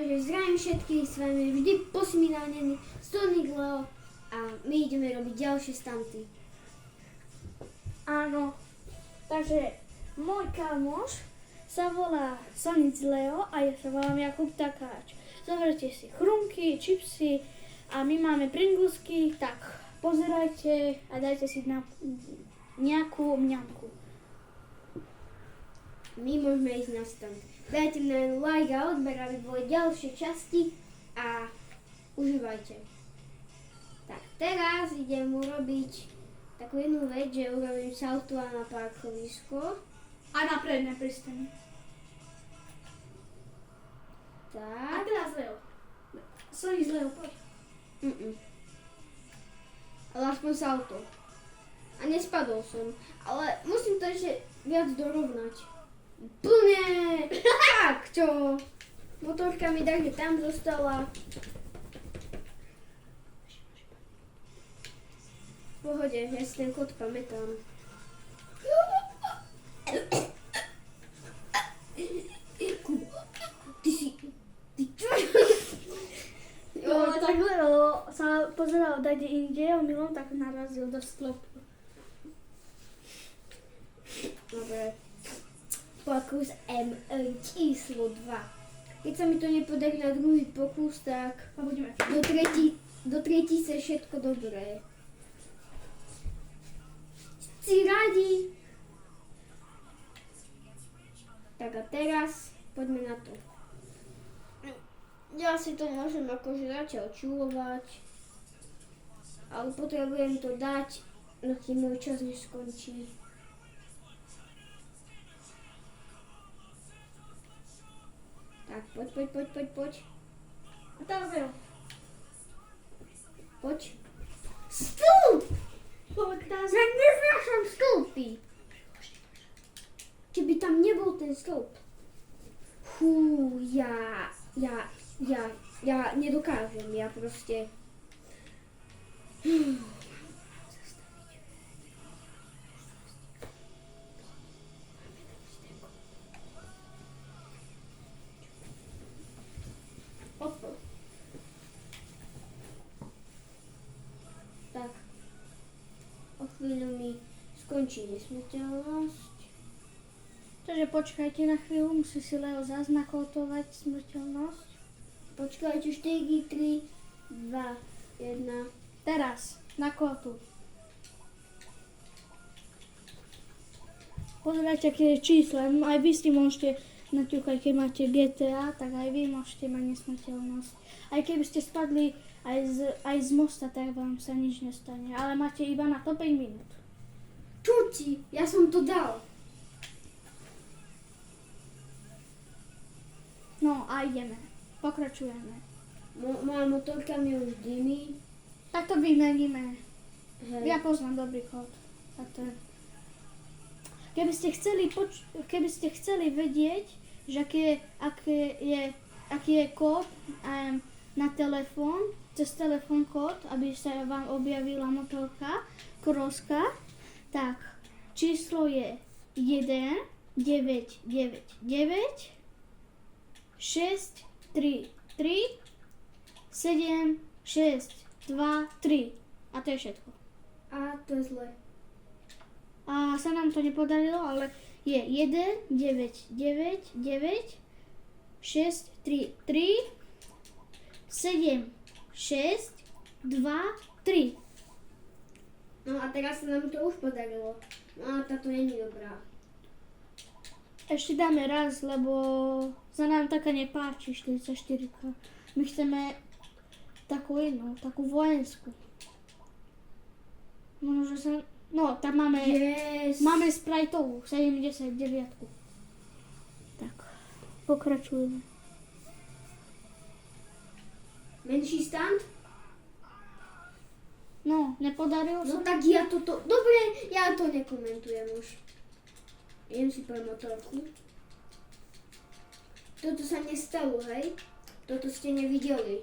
Takže zdravím všetkých, s vami je vždy posmínanený Sonic Leo a my ideme robiť ďalšie stanty. Áno, takže môj kamoš sa volá Sonic Leo a ja sa volám Jakub Takáč. Zoberte si chrumky, čipsy a my máme Pringlesky, tak pozerajte a dajte si nejakú mňamku. My môžeme ísť na stand. Dajte na like a odber, aby boli ďalšie časti a užívajte. Tak teraz idem urobiť takú jednu vec, že urobím salto na parkovisko. A na predné pristane. A Tak. teraz Leo. Sonic Leo, poď. Ale aspoň salto. A nespadol som. Ale musím to ešte viac dorovnať. Plne! Tak, čo? Motorka mi tak, že tam zostala. V pohode, ja si ten kód pamätám. Ty si... Ty čo? Jo, tak Leo sa pozeral dať inde, omylom tak narazil do sklopu. Dobre. Pokus číslo 2. Keď sa mi to nepodarí na druhý pokus, tak A budeme. do tretice všetko dobré. Si radi? Tak a teraz poďme na to. Ja si to môžem akože zatiaľ čulovať, ale potrebujem to dať, no kým môj čas neskončí. Tak, poď. A teraz Leo. Poď. Stĺp! Poď teraz. Ja neznášam stĺpy. Keby tam nebol ten stĺp. Fú, ja nedokážem, ja proste... Tak, o chvíľu mi skončí nesmrteľnosť. Takže počkajte na chvíľu, musí si Leo zaznakotovať smrteľnosť. Počkajte, 4, 3, 2, 1. Teraz, na kotu. Pozerajte, aké je čísla. Aj vy si môžete naťukať, keď máte GTA, tak aj vy môžete mať nesmrteľnosť. Aj keby ste spadli aj z mosta, tak vám sa nič nestane. Ale máte iba na to 5 minút. Čuti, ja som to dal. No a ideme. Pokračujeme. Moja motorka mi už dymí. Tak to vymeníme. Hej. Ja poznám dobrý kód. A to je... Keby ste chceli vedieť, že aký je kód na telefón, cez telefón kód, aby sa vám objavila motorka, kroska, tak číslo je 1 9 9 9 6 3 3 7 6 2 3 a to je všetko. A to je zle. A sa nám to nepodarilo, ale je 1 9 9 9 6 3 3 7 6 2 3. No a teraz sa nám to už podarilo. No a táto není dobrá. Ešte dáme raz, lebo sa nám taká nepáči 44. My chceme takú inú, takú vojenskú. Možno sa... No, tam máme... Yes. Máme spriteovú, 79. Tak, pokračujeme. Menší stand? No, nepodarilo No sa? tak ja toto... Dobre, ja to nekomentujem už. Idem si pre motorku. Toto sa nestalo, hej? Toto ste nevideli.